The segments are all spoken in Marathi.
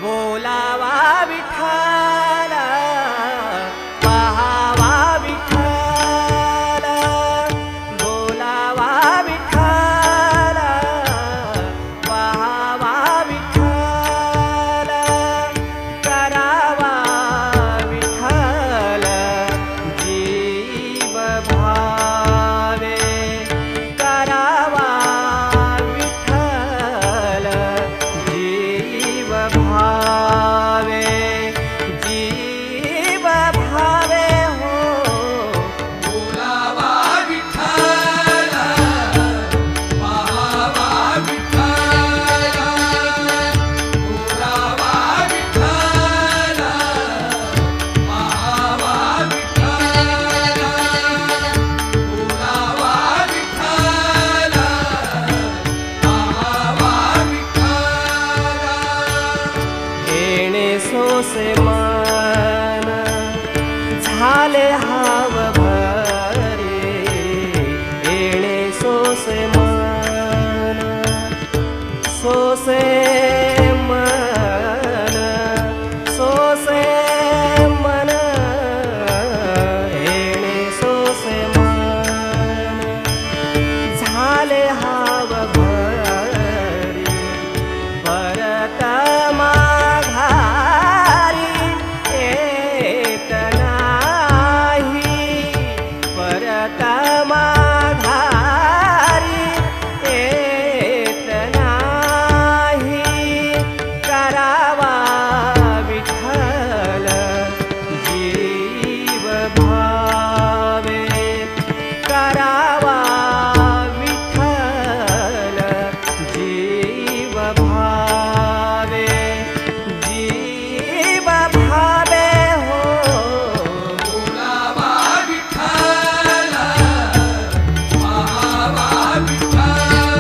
बोलावा विठ्ठल पाहावा विठ्ठल बोलावा विठ्ठल पाहावा विठ्ठल करावा विठ्ठल जीव भावे करावा विठ्ठल जीव भावे जीव भावे हो बोलावा विठ्ठल पाहावा विठ्ठल बोलावा विठ्ठल पाहावा विठ्ठल बोलावा विठ्ठल पाहावा विठ्ठल येणे सोसे मन झाले हाव भरे येणे सोसे मन सोसे मन सोसे मन येणे सोसे मन झाले हाव भरे परत माघारी येत नाही परत माघारी येत नाही करावा विठ्ठल जीव भावे करावा विठ्ठल जीव भावे जीव भावे हो बोलावा विठ्ठल पाहावा विठ्ठल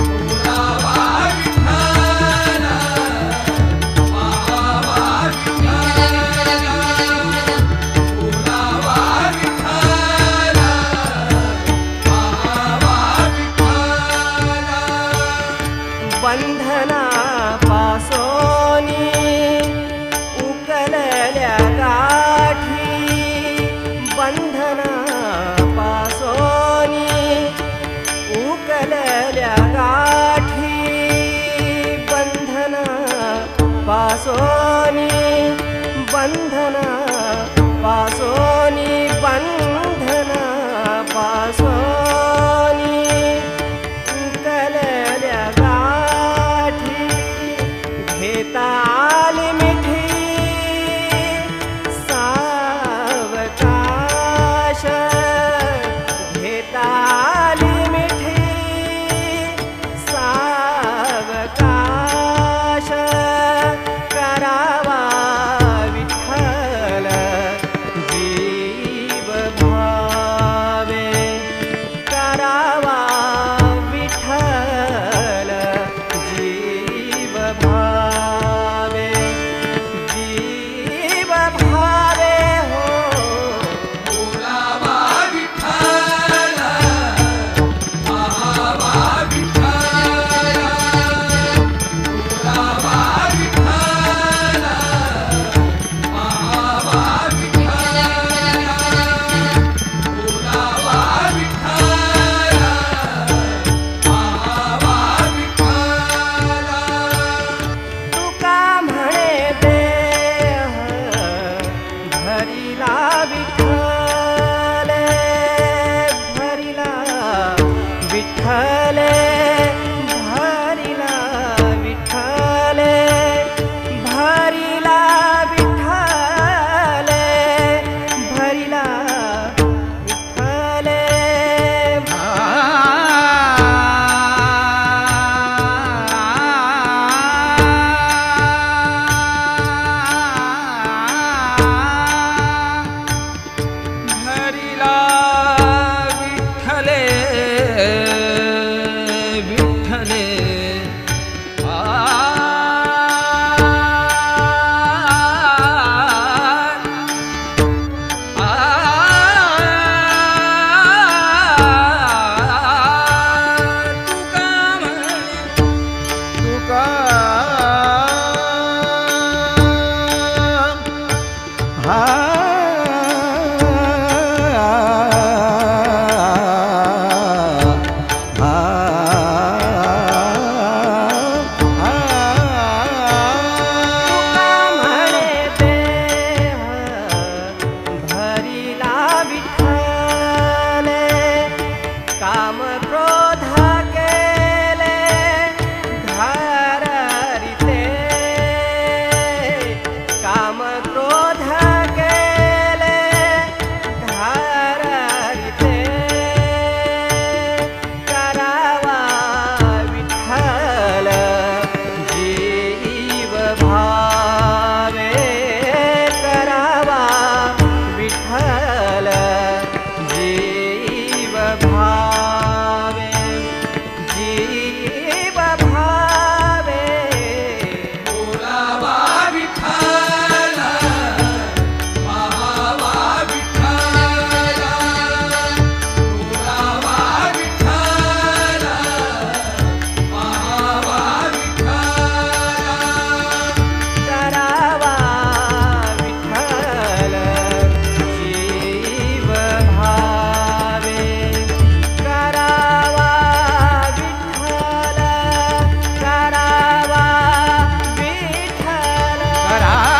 बोलावा विठ्ठल पाहावा विठ्ठल बोलावा विठ्ठल पाहावा विठ्ठल बंधना पासोनी उकलल्या गाठी बंधना पासोनी उकलल्या गाठी बंधना पासोनी बंधना पासोनी बंधना पासोनी उकलल्या गाठी घेता आली मिठी सावकाश घेता आली मिठी सावकाश करावा विठ्ठल जीव भावे करावा विठ्ठल जीव भावे राम